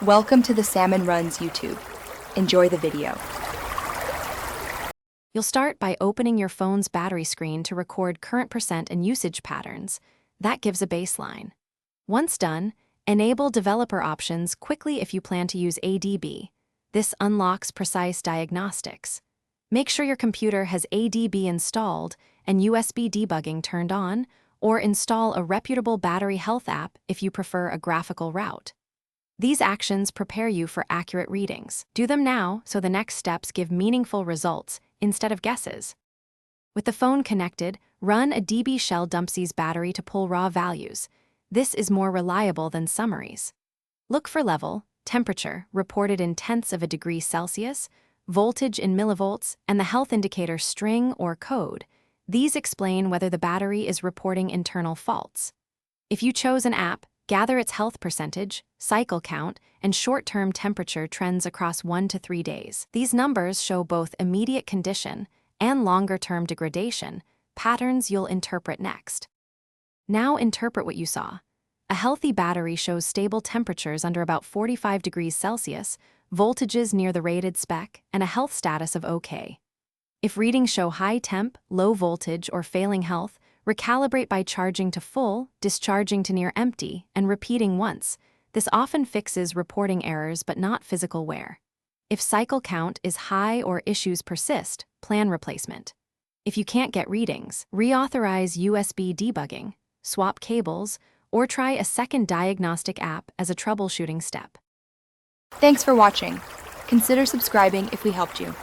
Welcome to the Salmon Runs YouTube. Enjoy the video. You'll start by opening your phone's battery screen to record current percent and usage patterns. That gives a baseline. Once done, enable developer options quickly if you plan to use ADB. This unlocks precise diagnostics. Make sure your computer has ADB installed and USB debugging turned on, or install a reputable battery health app if you prefer a graphical route. These actions prepare you for accurate readings. Do them now so the next steps give meaningful results instead of guesses. With the phone connected, run a DB Shell Dumpsy's battery to pull raw values. This is more reliable than summaries. Look for level, temperature reported in tenths of a degree Celsius, voltage in millivolts, and the health indicator string or code. These explain whether the battery is reporting internal faults. If you chose an app, gather its health percentage, cycle count, and short-term temperature trends across 1 to 3 days. These numbers show both immediate condition and longer-term degradation, patterns you'll interpret next. Now interpret what you saw. A healthy battery shows stable temperatures under about 45 degrees Celsius, voltages near the rated spec, and a health status of OK. If readings show high temp, low voltage, or failing health, recalibrate by charging to full, discharging to near empty, and repeating once. This often fixes reporting errors but not physical wear. If cycle count is high or issues persist, plan replacement. If you can't get readings, reauthorize USB debugging, swap cables, or try a second diagnostic app as a troubleshooting step. Thanks for watching. Consider subscribing if we helped you.